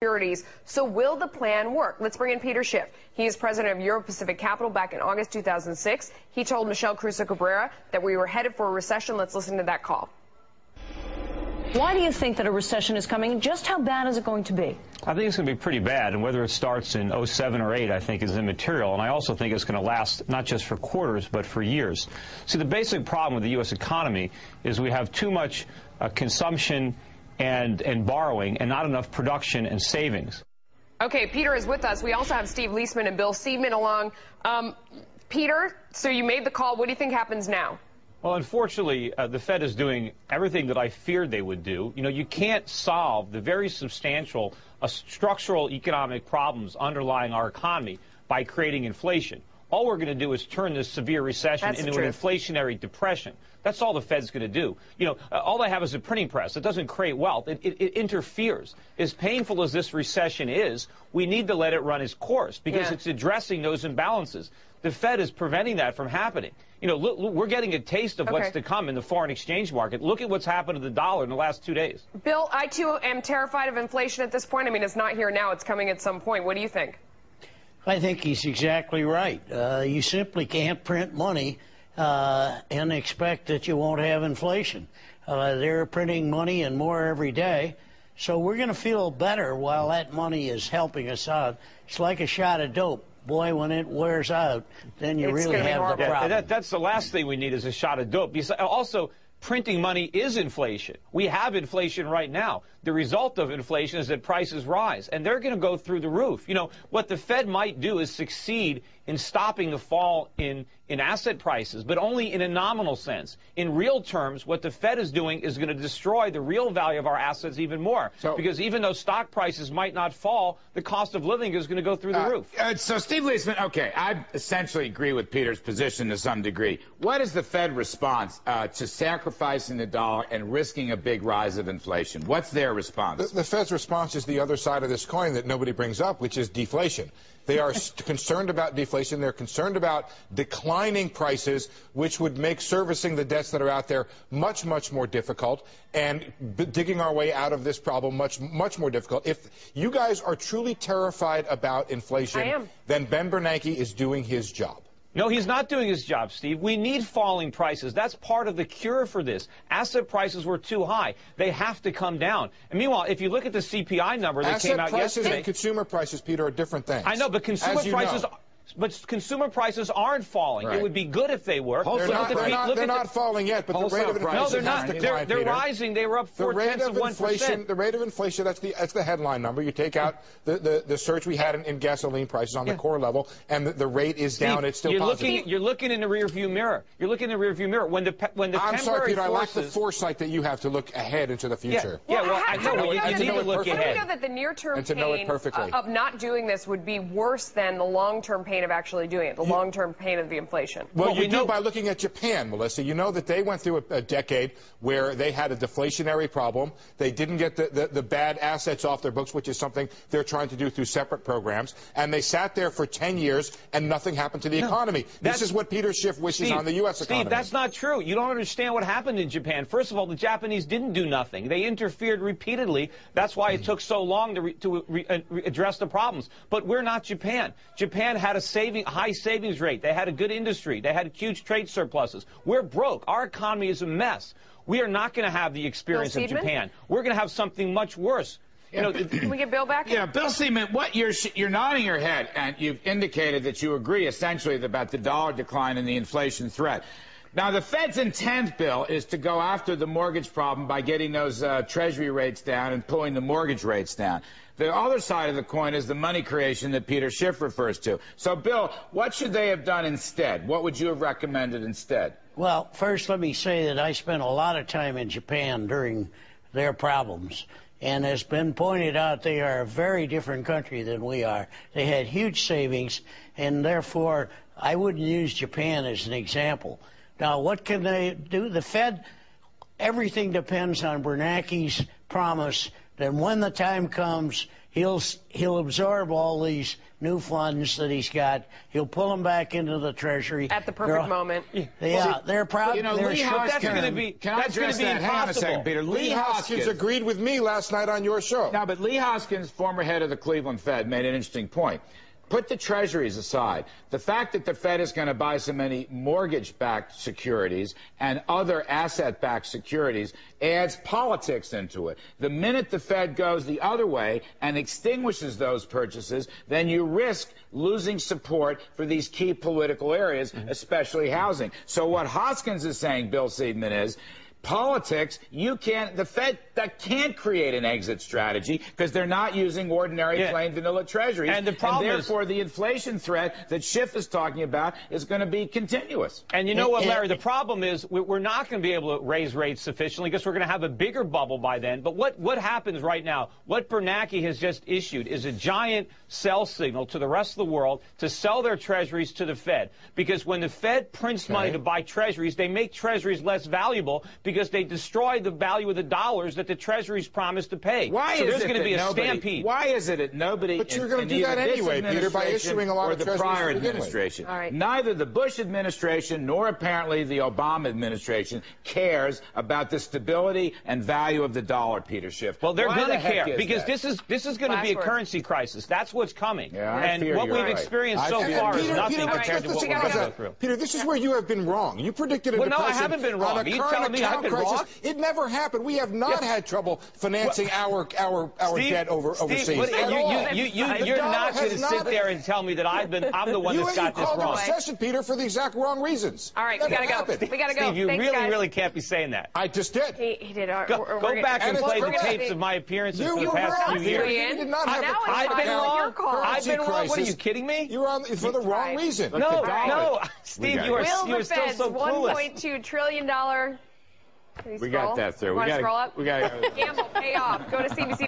securities. So will the plan work? Let's bring in Peter Schiff. He is president of Euro Pacific Capital back in August 2006. He told Michelle Crusoe Cabrera that we were headed for a recession. Let's listen to that call. Why do you think that a recession is coming? Just how bad is it going to be? I think it's going to be pretty bad, and whether it starts in 07 or 8, I think, is immaterial. And I also think it's going to last not just for quarters, but for years. See, the basic problem with the U.S. economy is we have too much consumption and borrowing and not enough production and savings. Okay, Peter is with us. We also have Steve Leisman and Bill Seidman along. Peter, so you made the call. What do you think happens now? Well, unfortunately, the Fed is doing everything that I feared they would do. You know, you can't solve the very substantial structural economic problems underlying our economy by creating inflation. All we're going to do is turn this severe recession into an inflationary depression. That's all the Fed's going to do. You know, all they have is a printing press. It doesn't create wealth. It interferes. As painful as this recession is, we need to let it run its course because it's addressing those imbalances. The Fed is preventing that from happening. You know, look, we're getting a taste of what's to come in the foreign exchange market. Look at what's happened to the dollar in the last 2 days. Bill, I too am terrified of inflation at this point. I mean, it's not here now. It's coming at some point. What do you think? I think he's exactly right. You simply can't print money and expect that you won't have inflation. They're printing money and more every day. So we're going to feel better while that money is helping us out. It's like a shot of dope. Boy, when it wears out, then you really have the problem. That's the last thing we need is a shot of dope. Also, printing money is inflation. We have inflation right now. The result of inflation is that prices rise, and they're going to go through the roof. You know, what the Fed might do is succeed in stopping the fall in asset prices, but only in a nominal sense. In real terms, what the Fed is doing is going to destroy the real value of our assets even more. Because even though stock prices might not fall, the cost of living is going to go through the roof. So, Steve Leisman, okay, I essentially agree with Peter's position to some degree. What is the Fed response to sacrificing the dollar and risking a big rise of inflation? What's their response? The Fed's response is the other side of this coin that nobody brings up, which is deflation. They are concerned about deflation. They're concerned about declining prices, which would make servicing the debts that are out there much, much more difficult and digging our way out of this problem much, much more difficult. If you guys are truly terrified about inflation, then Ben Bernanke is doing his job. No, he's not doing his job, Steve. We need falling prices. That's part of the cure for this. Asset prices were too high. They have to come down. And meanwhile, if you look at the CPI number that came out yesterday... Asset prices and consumer prices, Peter, are different things. I know, but consumer prices... But consumer prices aren't falling. It would be good if they were. They're not falling yet, but the rate of inflation has declined, they're rising. They were up 0.4%. The rate of inflation, that's the headline number. You take out the surge we had in gasoline prices on the core level, and the rate is down. It's still positive. You're looking in the rearview mirror. You're looking in the rearview mirror. When the I'm sorry, Peter, I lack the foresight that you have to look ahead into the future. Yeah, well, I know. You need to look ahead. How do we know that the near-term pain of not doing this would be worse than the long-term pain of actually doing it? The long-term pain of the inflation. Well, you do by looking at Japan, Melissa. You know that they went through a decade where they had a deflationary problem. They didn't get the bad assets off their books, which is something they're trying to do through separate programs. And they sat there for 10 years and nothing happened to the economy. This is what Peter Schiff wishes on the U.S. economy. Steve, that's not true. You don't understand what happened in Japan. First of all, the Japanese didn't do nothing. They interfered repeatedly. That's why it took so long to address the problems. But we're not Japan. Japan had a high savings rate. They had a good industry. They had huge trade surpluses. We're broke. Our economy is a mess. We are not going to have the experience of Japan. We're going to have something much worse. You know, can we get Bill back? Yeah, Bill Seidman, you're nodding your head, and you've indicated that you agree essentially about the dollar decline and the inflation threat. Now, the Fed's intent, Bill, is to go after the mortgage problem by getting those Treasury rates down and pulling the mortgage rates down. The other side of the coin is the money creation that Peter Schiff refers to. So, Bill, what should they have done instead? What would you have recommended instead? Well, first let me say that I spent a lot of time in Japan during their problems. And as been pointed out, they are a very different country than we are. They had huge savings, and therefore I wouldn't use Japan as an example. Now, what can they do? The Fed, everything depends on Bernanke's promise then when the time comes, he'll absorb all these new funds that he's got. He'll pull them back into the Treasury at the perfect moment. Yeah, they're proud. You know, Lee Hoskins, can I address that? Hang on a second, Peter. Lee Hoskins agreed with me last night on your show. No, but Lee Hoskins, former head of the Cleveland Fed, made an interesting point. Put the treasuries aside. The fact that the Fed is going to buy so many mortgage-backed securities and other asset-backed securities adds politics into it. The minute the Fed goes the other way and extinguishes those purchases, then you risk losing support for these key political areas, especially housing. So what Hoskins is saying, Bill Seidman, is politics, the Fed that can't create an exit strategy because they're not using ordinary plain vanilla treasuries. And the problem therefore, the inflation threat that Schiff is talking about is going to be continuous. And you know what, Larry? The problem is we're not going to be able to raise rates sufficiently because we're going to have a bigger bubble by then. But what happens right now, what Bernanke has just issued is a giant sell signal to the rest of the world to sell their treasuries to the Fed. Because when the Fed prints money to buy treasuries, they make treasuries less valuable because they destroy the value of the dollars that the treasuries promised to pay. Why so is there's it going to be a nobody, stampede. Why is it that nobody But you're going to do that anyway, Peter, by issuing a lot of the treasuries prior to begin with. administration. All right. Neither the Bush administration nor apparently the Obama administration cares about the stability and value of the dollar, Peter Schiff. Well, they're Why going the to heck care is because that? this is going to be a currency crisis. That's what's coming. Yeah, I and fear what you're we've right. experienced so far is nothing compared to what we're going to go through. Peter, this is where you have been wrong. You predicted a Well, no, I depression haven't been wrong. on a Are you current telling me I've account been crisis. wrong? It never happened. We have not had trouble financing our Steve, debt overseas. Steve, you're not going to sit there and tell me that I'm the one that's got this You called wrong. a recession, Peter, for the exact wrong reasons. All right, we gotta go. We gotta go. Steve, you Thanks, really, guys. really can't be saying that. I just did. He did. Go back and play the tapes of my appearances for the past few years. You did not have I've been wrong. I've been wrong. crisis. What are you kidding me? You were on for the wrong reason. No, Steve, you are Will the still Fed's so clueless. $1.2 trillion. We got that through. You want to scroll up? We got Gamble, pay off. Go to CNBC.